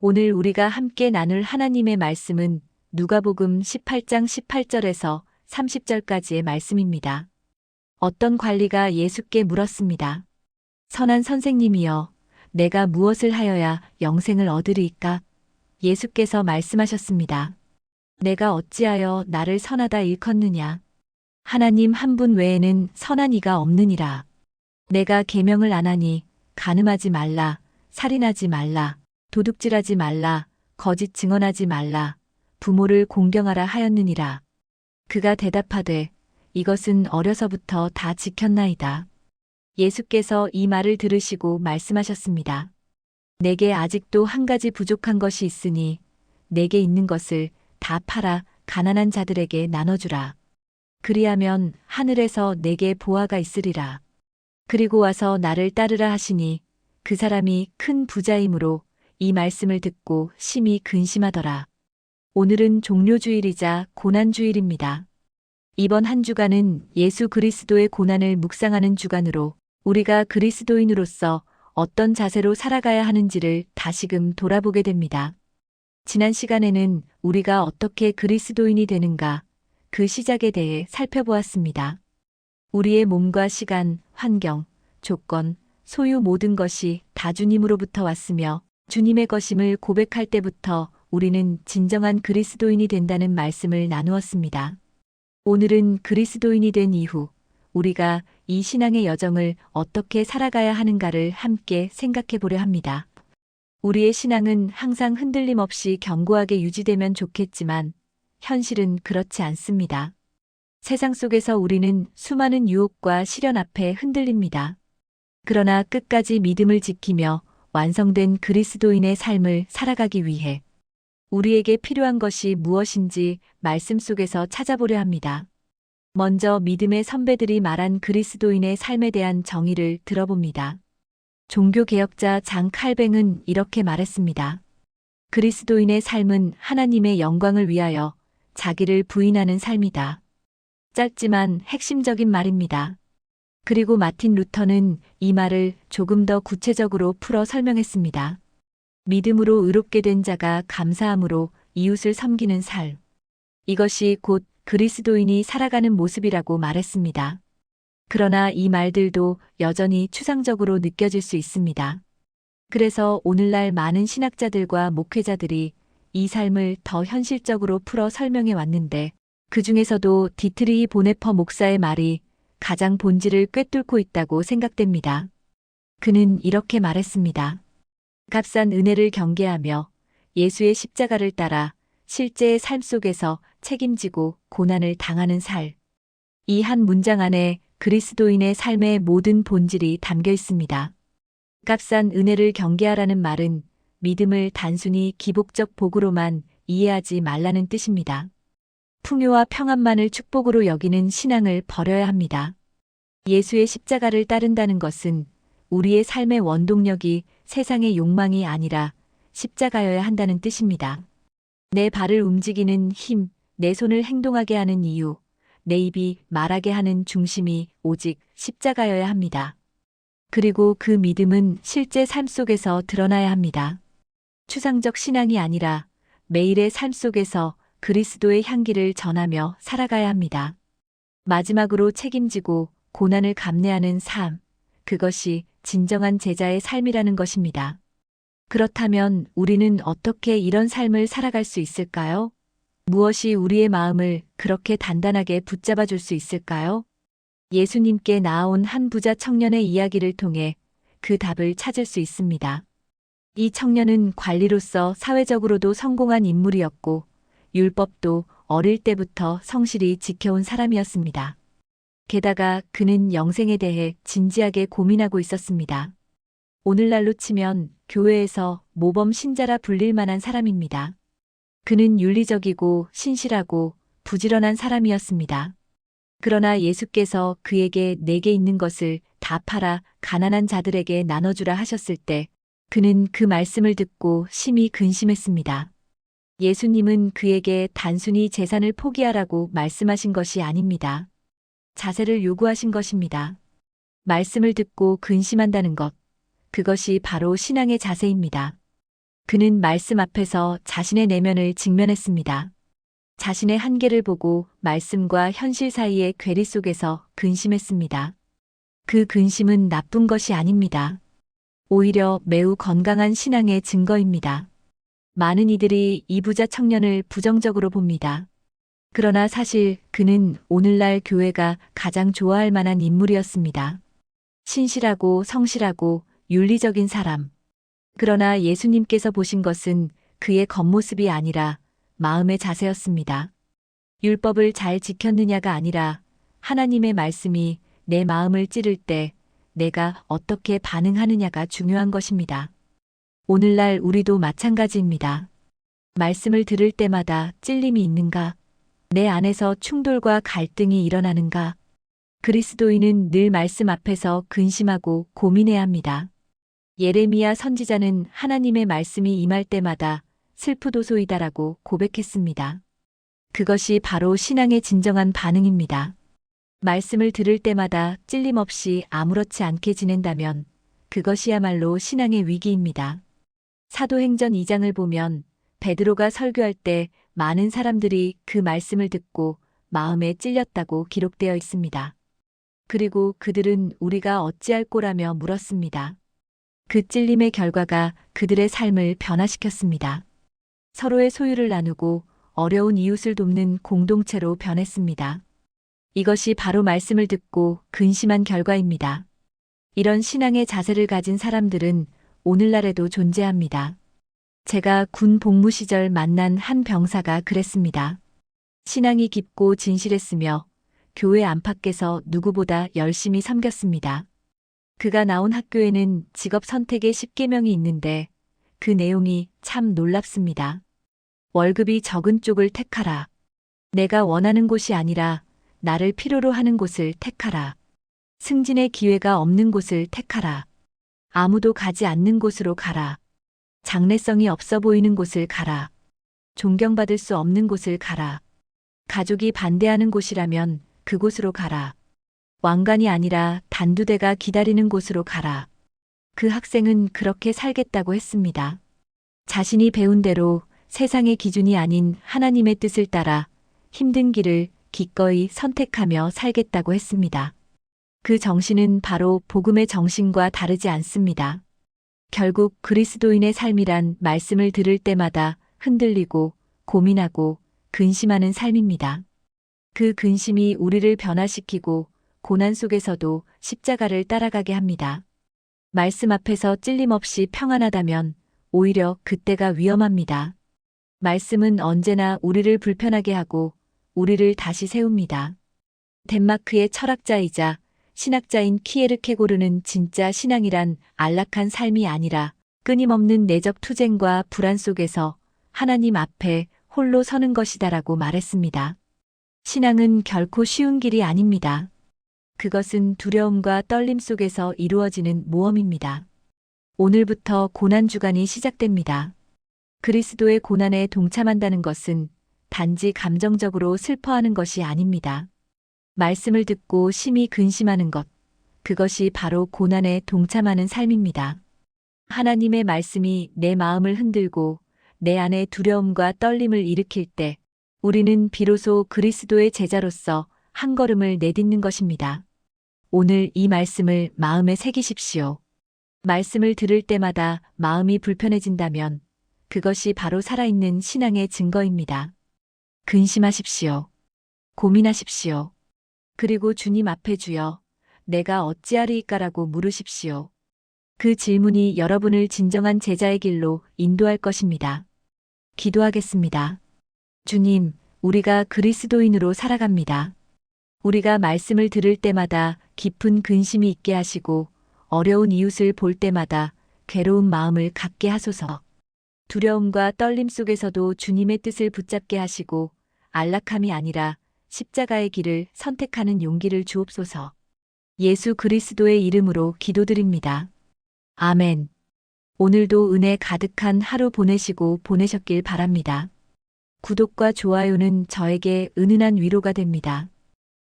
오늘 우리가 함께 나눌 하나님의 말씀은 누가복음 18장 18절에서 30절까지의 말씀입니다. 어떤 관리가 예수께 물었습니다. 선한 선생님이여, 내가 무엇을 하여야 영생을 얻으리이까? 예수께서 말씀하셨습니다. 내가 어찌하여 나를 선하다 일컫느냐? 하나님 한 분 외에는 선한 이가 없느니라. 내가 계명을 안 하니 간음하지 말라, 살인하지 말라, 도둑질하지 말라, 거짓 증언하지 말라, 부모를 공경하라 하였느니라. 그가 대답하되 이것은 어려서부터 다 지켰나이다. 예수께서 이 말을 들으시고 말씀하셨습니다. 내게 아직도 한 가지 부족한 것이 있으니 내게 있는 것을 다 팔아 가난한 자들에게 나눠주라. 그리하면 하늘에서 내게 보화가 있으리라. 그리고 와서 나를 따르라 하시니 그 사람이 큰 부자이므로 이 말씀을 듣고 심히 근심하더라. 오늘은 종료주일이자 고난주일입니다. 이번 한 주간은 예수 그리스도의 고난을 묵상하는 주간으로 우리가 그리스도인으로서 어떤 자세로 살아가야 하는지를 다시금 돌아보게 됩니다. 지난 시간에는 우리가 어떻게 그리스도인이 되는가, 그 시작에 대해 살펴보았습니다. 우리의 몸과 시간, 환경, 조건, 소유 모든 것이 다 주님으로부터 왔으며 주님의 것임을 고백할 때부터 우리는 진정한 그리스도인이 된다는 말씀을 나누었습니다. 오늘은 그리스도인이 된 이후 우리가 이 신앙의 여정을 어떻게 살아가야 하는가를 함께 생각해 보려 합니다. 우리의 신앙은 항상 흔들림 없이 견고하게 유지되면 좋겠지만 현실은 그렇지 않습니다. 세상 속에서 우리는 수많은 유혹과 시련 앞에 흔들립니다. 그러나 끝까지 믿음을 지키며 완성된 그리스도인의 삶을 살아가기 위해 우리에게 필요한 것이 무엇인지 말씀 속에서 찾아보려 합니다. 먼저 믿음의 선배들이 말한 그리스도인의 삶에 대한 정의를 들어봅니다. 종교개혁자 장 칼뱅은 이렇게 말했습니다. 그리스도인의 삶은 하나님의 영광을 위하여 자기를 부인하는 삶이다. 짧지만 핵심적인 말입니다. 그리고 마틴 루터는 이 말을 조금 더 구체적으로 풀어 설명했습니다. 믿음으로 의롭게 된 자가 감사함으로 이웃을 섬기는 삶. 이것이 곧 그리스도인이 살아가는 모습이라고 말했습니다. 그러나 이 말들도 여전히 추상적으로 느껴질 수 있습니다. 그래서 오늘날 많은 신학자들과 목회자들이 이 삶을 더 현실적으로 풀어 설명해 왔는데 그 중에서도 디트리히 보네퍼 목사의 말이 가장 본질을 꿰뚫고 있다고 생각됩니다. 그는 이렇게 말했습니다. 값싼 은혜를 경계하며 예수의 십자가를 따라 실제의 삶 속에서 책임지고 고난을 당하는 삶. 이 한 문장 안에 그리스도인의 삶의 모든 본질이 담겨 있습니다. 값싼 은혜를 경계하라는 말은 믿음을 단순히 기복적 복으로만 이해하지 말라는 뜻입니다. 풍요와 평안만을 축복으로 여기는 신앙을 버려야 합니다. 예수의 십자가를 따른다는 것은 우리의 삶의 원동력이 세상의 욕망이 아니라 십자가여야 한다는 뜻입니다. 내 발을 움직이는 힘, 내 손을 행동하게 하는 이유, 내 입이 말하게 하는 중심이 오직 십자가여야 합니다. 그리고 그 믿음은 실제 삶 속에서 드러나야 합니다. 추상적 신앙이 아니라 매일의 삶 속에서 그리스도의 향기를 전하며 살아가야 합니다. 마지막으로 책임지고 고난을 감내하는 삶, 그것이 진정한 제자의 삶이라는 것입니다. 그렇다면 우리는 어떻게 이런 삶을 살아갈 수 있을까요? 무엇이 우리의 마음을 그렇게 단단하게 붙잡아 줄 수 있을까요? 예수님께 나아온 한 부자 청년의 이야기를 통해 그 답을 찾을 수 있습니다. 이 청년은 관리로서 사회적으로도 성공한 인물이었고 율법도 어릴 때부터 성실히 지켜온 사람이었습니다. 게다가 그는 영생에 대해 진지하게 고민하고 있었습니다. 오늘날로 치면 교회에서 모범 신자라 불릴 만한 사람입니다. 그는 윤리적이고 신실하고 부지런한 사람이었습니다. 그러나 예수께서 그에게 내게 있는 것을 다 팔아 가난한 자들에게 나눠주라 하셨을 때 그는 그 말씀을 듣고 심히 근심했습니다. 예수님은 그에게 단순히 재산을 포기하라고 말씀하신 것이 아닙니다. 자세를 요구하신 것입니다. 말씀을 듣고 근심한다는 것, 그것이 바로 신앙의 자세입니다. 그는 말씀 앞에서 자신의 내면을 직면했습니다. 자신의 한계를 보고 말씀과 현실 사이의 괴리 속에서 근심했습니다. 그 근심은 나쁜 것이 아닙니다. 오히려 매우 건강한 신앙의 증거입니다. 많은 이들이 이 부자 청년을 부정적으로 봅니다. 그러나 사실 그는 오늘날 교회가 가장 좋아할 만한 인물이었습니다. 신실하고 성실하고 윤리적인 사람. 그러나 예수님께서 보신 것은 그의 겉모습이 아니라 마음의 자세였습니다. 율법을 잘 지켰느냐가 아니라 하나님의 말씀이 내 마음을 찌를 때 내가 어떻게 반응하느냐가 중요한 것입니다. 오늘날 우리도 마찬가지입니다. 말씀을 들을 때마다 찔림이 있는가? 내 안에서 충돌과 갈등이 일어나는가? 그리스도인은 늘 말씀 앞에서 근심하고 고민해야 합니다. 예레미야 선지자는 하나님의 말씀이 임할 때마다 슬프도소이다라고 고백했습니다. 그것이 바로 신앙의 진정한 반응입니다. 말씀을 들을 때마다 찔림 없이 아무렇지 않게 지낸다면 그것이야말로 신앙의 위기입니다. 사도행전 2장을 보면 베드로가 설교할 때 많은 사람들이 그 말씀을 듣고 마음에 찔렸다고 기록되어 있습니다. 그리고 그들은 우리가 어찌할 꼬라며 물었습니다. 그 찔림의 결과가 그들의 삶을 변화시켰습니다. 서로의 소유를 나누고 어려운 이웃을 돕는 공동체로 변했습니다. 이것이 바로 말씀을 듣고 근심한 결과입니다. 이런 신앙의 자세를 가진 사람들은 오늘날에도 존재합니다. 제가 군 복무 시절 만난 한 병사가 그랬습니다. 신앙이 깊고 진실했으며 교회 안팎에서 누구보다 열심히 섬겼습니다. 그가 나온 학교에는 직업 선택의 10계명이 있는데 그 내용이 참 놀랍습니다. 월급이 적은 쪽을 택하라. 내가 원하는 곳이 아니라 나를 필요로 하는 곳을 택하라. 승진의 기회가 없는 곳을 택하라. 아무도 가지 않는 곳으로 가라. 장래성이 없어 보이는 곳을 가라. 존경받을 수 없는 곳을 가라. 가족이 반대하는 곳이라면 그곳으로 가라. 왕관이 아니라 단두대가 기다리는 곳으로 가라. 그 학생은 그렇게 살겠다고 했습니다. 자신이 배운 대로 세상의 기준이 아닌 하나님의 뜻을 따라 힘든 길을 기꺼이 선택하며 살겠다고 했습니다. 그 정신은 바로 복음의 정신과 다르지 않습니다. 결국 그리스도인의 삶이란 말씀을 들을 때마다 흔들리고 고민하고 근심하는 삶입니다. 그 근심이 우리를 변화시키고 고난 속에서도 십자가를 따라가게 합니다. 말씀 앞에서 찔림 없이 평안하다면 오히려 그때가 위험합니다. 말씀은 언제나 우리를 불편하게 하고 우리를 다시 세웁니다. 덴마크의 철학자이자 신학자인 키에르케고르는 진짜 신앙이란 안락한 삶이 아니라 끊임없는 내적 투쟁과 불안 속에서 하나님 앞에 홀로 서는 것이다라고 말했습니다. 신앙은 결코 쉬운 길이 아닙니다. 그것은 두려움과 떨림 속에서 이루어지는 모험입니다. 오늘부터 고난주간이 시작됩니다. 그리스도의 고난에 동참한다는 것은 단지 감정적으로 슬퍼하는 것이 아닙니다. 말씀을 듣고 심히 근심하는 것, 그것이 바로 고난에 동참하는 삶입니다. 하나님의 말씀이 내 마음을 흔들고 내 안에 두려움과 떨림을 일으킬 때 우리는 비로소 그리스도의 제자로서 한 걸음을 내딛는 것입니다. 오늘 이 말씀을 마음에 새기십시오. 말씀을 들을 때마다 마음이 불편해진다면 그것이 바로 살아있는 신앙의 증거입니다. 근심하십시오. 고민하십시오. 그리고 주님 앞에 주여, 내가 어찌하리이까라고 물으십시오. 그 질문이 여러분을 진정한 제자의 길로 인도할 것입니다. 기도하겠습니다. 주님, 우리가 그리스도인으로 살아갑니다. 우리가 말씀을 들을 때마다 깊은 근심이 있게 하시고 어려운 이웃을 볼 때마다 괴로운 마음을 갖게 하소서. 두려움과 떨림 속에서도 주님의 뜻을 붙잡게 하시고 안락함이 아니라 십자가의 길을 선택하는 용기를 주옵소서. 예수 그리스도의 이름으로 기도드립니다. 아멘. 오늘도 은혜 가득한 하루 보내시고 보내셨길 바랍니다. 구독과 좋아요는 저에게 은은한 위로가 됩니다.